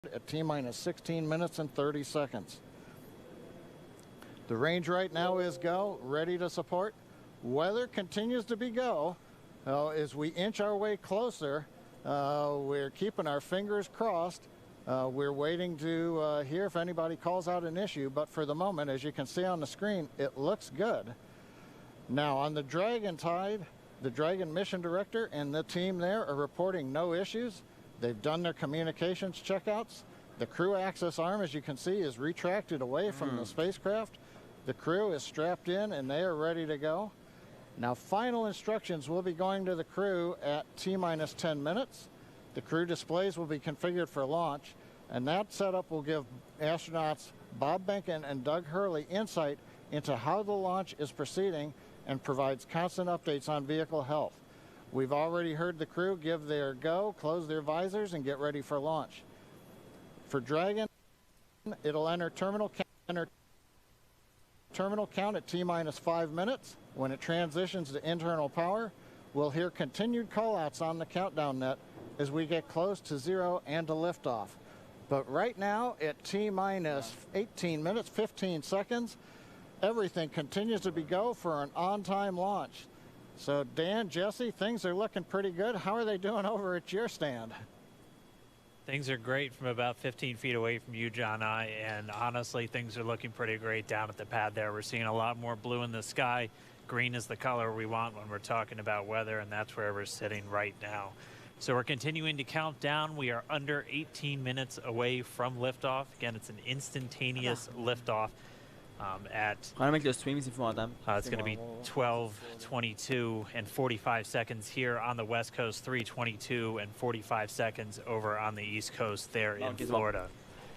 at T-minus 16 minutes and 30 seconds. The range right now is go, ready to support. Weather continues to be go. As we inch our way closer, we're keeping our fingers crossed. We're waiting to hear if anybody calls out an issue, but for the moment, as you can see on the screen, it looks good. Now on the Dragon side, the Dragon mission director and the team there are reporting no issues. They've done their communications checkouts. The crew access arm, as you can see, is retracted away from the spacecraft. The crew is strapped in and they are ready to go. Now final instructions will be going to the crew at T-minus 10 minutes. The crew displays will be configured for launch, and that setup will give astronauts Bob Behnken and Doug Hurley insight into how the launch is proceeding and provides constant updates on vehicle health. We've already heard the crew give their go, close their visors, and get ready for launch. For Dragon, it'll enter terminal count at T-minus 5 minutes. When it transitions to internal power, we'll hear continued callouts on the countdown net as we get close to 0 and to liftoff. But right now at T-minus 18 minutes, 15 seconds, everything continues to be go for an on-time launch. So Dan, Jesse, things are looking pretty good. How are they doing over at your stand? Things are great from about 15 feet away from you, John, and honestly, things are looking pretty great down at the pad there. We're seeing a lot more blue in the sky. Green is the color we want when we're talking about weather, and that's where we're sitting right now. So we're continuing to count down. We are under 18 minutes away from liftoff. Again, it's an instantaneous liftoff it's going to be 12:22 and 45 seconds here on the West Coast, 3:22 and 45 seconds over on the East Coast there in Florida.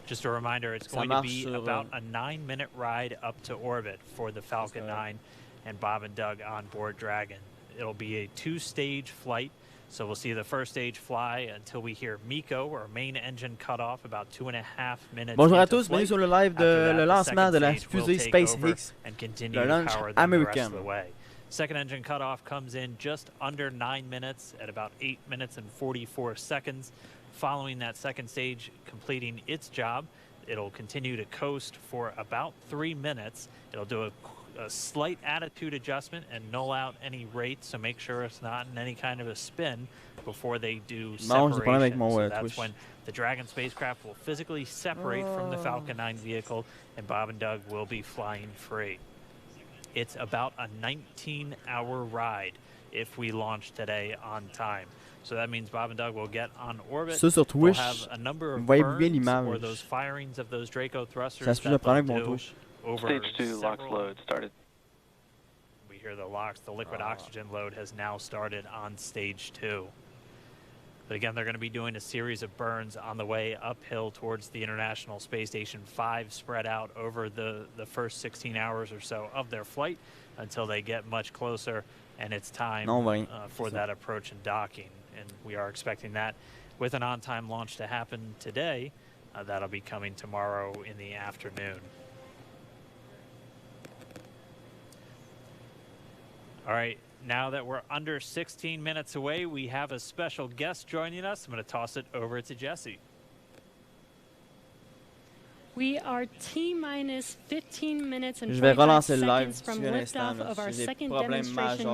Just a reminder, it's going to be about a 9-minute ride up to orbit for the Falcon 9 and Bob and Doug on board Dragon. It'll be a 2-stage flight. So we'll see the first stage fly until we hear MECO, or main engine cutoff, about 2.5 minutes. Bonjour à tous, bienvenue sur le live de le lancement de la fusée SpaceX, le launch Américan. Second engine cutoff comes in just under 9 minutes at about 8 minutes and 44 seconds. Following that second stage completing its job, it'll continue to coast for about 3 minutes. It'll do a slight attitude adjustment and null out any rate, so make sure it's not in any kind of a spin before they do separation. So that's when the Dragon spacecraft will physically separate from the Falcon 9 vehicle, and Bob and Doug will be flying free. It's about a 19-hour ride if we launch today on time. So that means Bob and Doug will get on orbit. Sur Twitch, we'll have a number of bien burns l'image. or those firings of those Draco thrusters Ça se fait le problème avec mon do Twitch. over Stage 2 LOX load started. We hear the LOX, the liquid oxygen load has now started on stage 2. But again, they're going to be doing a series of burns on the way uphill towards the International Space Station 5, spread out over the first 16 hours or so of their flight until they get much closer and it's time for that approach and docking. And we are expecting that with an on-time launch to happen today. That'll be coming tomorrow in the afternoon. All right, now that we're under 16 minutes away, we have a special guest joining us. I'm going to toss it over to Jesse. We are T-minus 15 minutes and 45 seconds from liftoff of our second demonstration